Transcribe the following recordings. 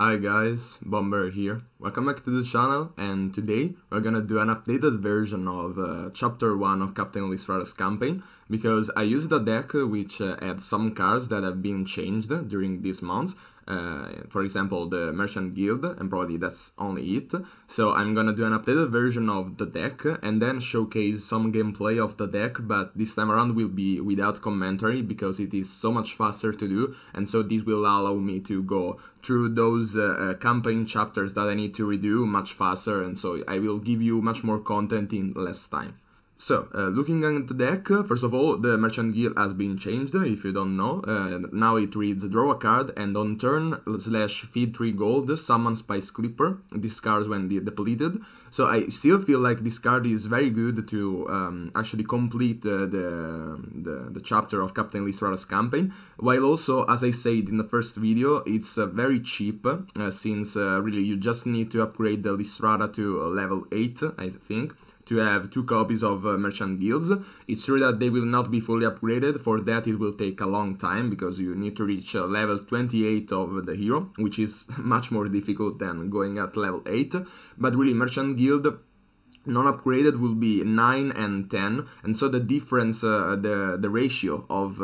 Hi guys, Bomber here. Welcome back to the channel, and today we're gonna do an updated version of Chapter 1 of Captain LISTRATA'S campaign, because I used a deck which had some cards that have been changed during these months. For example, the Merchant Guild, and probably that's only it. So I'm gonna do an updated version of the deck and then showcase some gameplay of the deck, but this time around will be without commentary because it is so much faster to do, and so this will allow me to go through those campaign chapters that I need to redo much faster, and so I will give you much more content in less time. So, looking at the deck, first of all, the Merchant Guild has been changed, if you don't know. Now it reads, draw a card, and on turn, /feed 3 gold, summon Spice Clipper, discards when depleted. So I still feel like this card is very good to actually complete the chapter of Captain LISTRATA'S campaign, while also, as I said in the first video, it's very cheap, since really you just need to upgrade the Listrata to level 8, I think, to have 2 copies of Merchant Guilds. It's true that they will not be fully upgraded. For that it will take a long time, because you need to reach level 28 of the hero, which is much more difficult than going at level 8. But really, Merchant Guild non-upgraded will be 9 and 10, and so the difference, the ratio of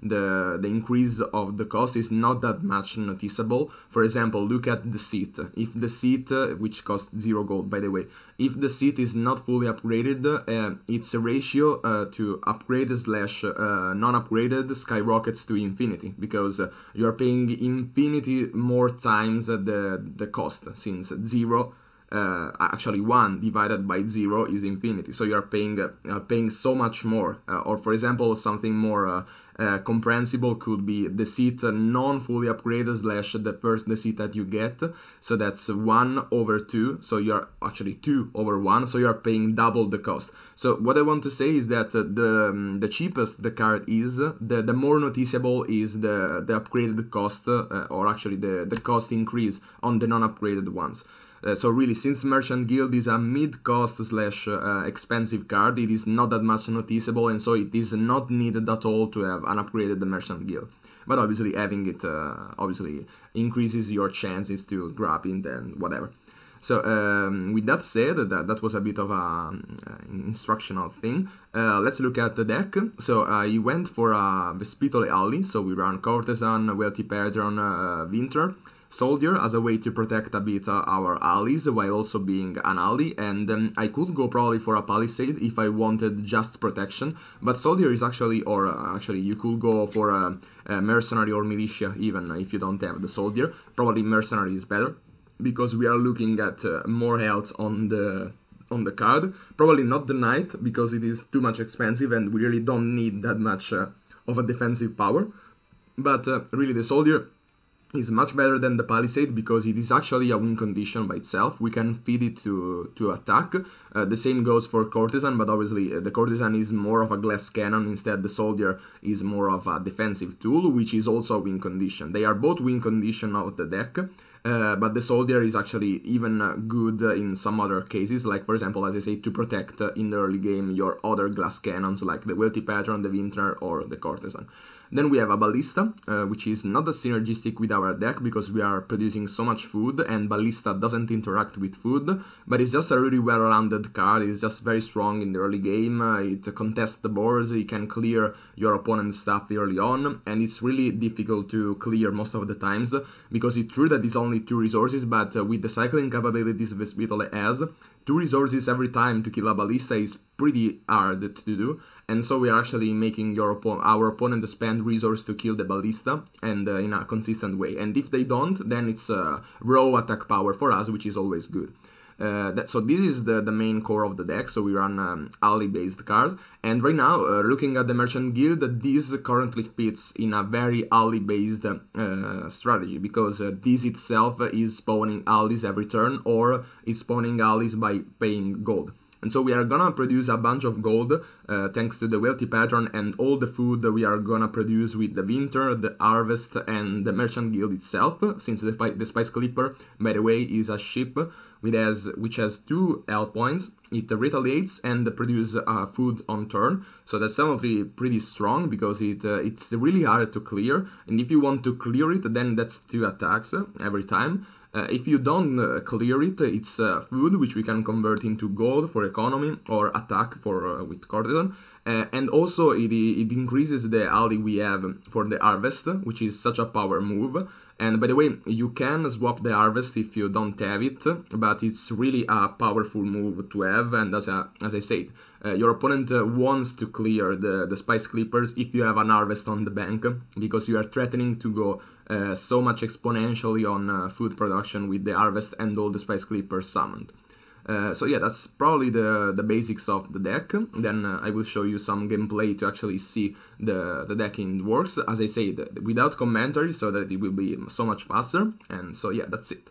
the increase of the cost is not that much noticeable. For example, look at the seat. If the seat, which costs 0 gold by the way, if the seat is not fully upgraded, its ratio to upgraded / non-upgraded skyrockets to infinity, because you are paying infinity more times the cost, since 0 actually 1 divided by 0 is infinity, so you are paying so much more. Or for example, something more comprehensible could be the seat non-fully upgraded / the seat that you get, so that's 1 over 2, so you're actually 2 over 1, so you're paying double the cost. So what I want to say is that the cheapest the card is, the more noticeable is the upgraded cost, or actually the cost increase on the non-upgraded ones. So really, since Merchant Guild is a mid-cost / expensive card, it is not that much noticeable, and so it is not needed at all to have an upgraded Merchant Guild. But obviously having it obviously increases your chances to grab it and whatever. So with that said, that was a bit of an instructional thing. Let's look at the deck. So I went for a Vespitole Ally, so we run Courtesan, Wealthy Patron, Winter, Soldier as a way to protect a bit our allies while also being an ally, and I could go probably for a Palisade if I wanted just protection, but Soldier is actually, or actually you could go for a Mercenary or Militia even if you don't have the Soldier. Probably Mercenary is better, because we are looking at more health on the card. Probably not the Knight, because it is too much expensive and we really don't need that much of a defensive power, but really the Soldier is much better than the Palisade, because it is actually a win condition by itself. We can feed it to attack. The same goes for Courtesan, but obviously the Courtesan is more of a glass cannon. Instead, the Soldier is more of a defensive tool, which is also a win condition. They are both win condition of the deck, but the Soldier is actually even good in some other cases, like for example, as I say, to protect in the early game your other glass cannons, like the Wealthy Patron, the Vintner, or the Courtesan. Then we have a Ballista, which is not as synergistic with our deck, because we are producing so much food, and Ballista doesn't interact with food, but it's just a really well-rounded card. It's just very strong in the early game. It contests the boards, it can clear your opponent's stuff early on, and it's really difficult to clear most of the times, because it's true that it's only 2 resources, but with the cycling capabilities Vespitole has, 2 resources every time to kill a Ballista is pretty hard to do, and so we are actually making our opponent spend resource to kill the Ballista, and in a consistent way. And if they don't, then it's raw attack power for us, which is always good. So this is the main core of the deck, so we run ally-based cards, and right now, looking at the Merchant Guild, this currently fits in a very ally-based strategy, because this itself is spawning allies every turn, or is spawning allies by paying gold. And so we are gonna produce a bunch of gold thanks to the Wealthy Patron and all the food that we are gonna produce with the Winter, the Harvest, and the Merchant Guild itself, since the Spice Clipper, by the way, is a ship which has 2 health points. it retaliates and produces food on turn. So that's definitely pretty strong because it's really hard to clear. And if you want to clear it, then that's 2 attacks every time. If you don't clear it, it's food, which we can convert into gold for economy or attack for with courtesan. And also it increases the ally we have for the harvest, which is such a power move. And by the way, you can swap the harvest if you don't have it, but it's really a powerful move to have. And as I said, your opponent wants to clear the Spice Clippers if you have an harvest on the bank, because you are threatening to go so much exponentially on food production with the harvest and all the Spice Clippers summoned. So yeah, that's probably the basics of the deck. Then I will show you some gameplay to actually see the deck in works, as I said, without commentary, so that it will be so much faster. And so yeah, that's it.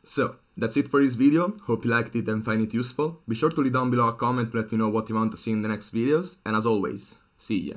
So, that's it for this video, hope you liked it and find it useful. Be sure to leave down below a comment to let me know what you want to see in the next videos, and as always, see ya!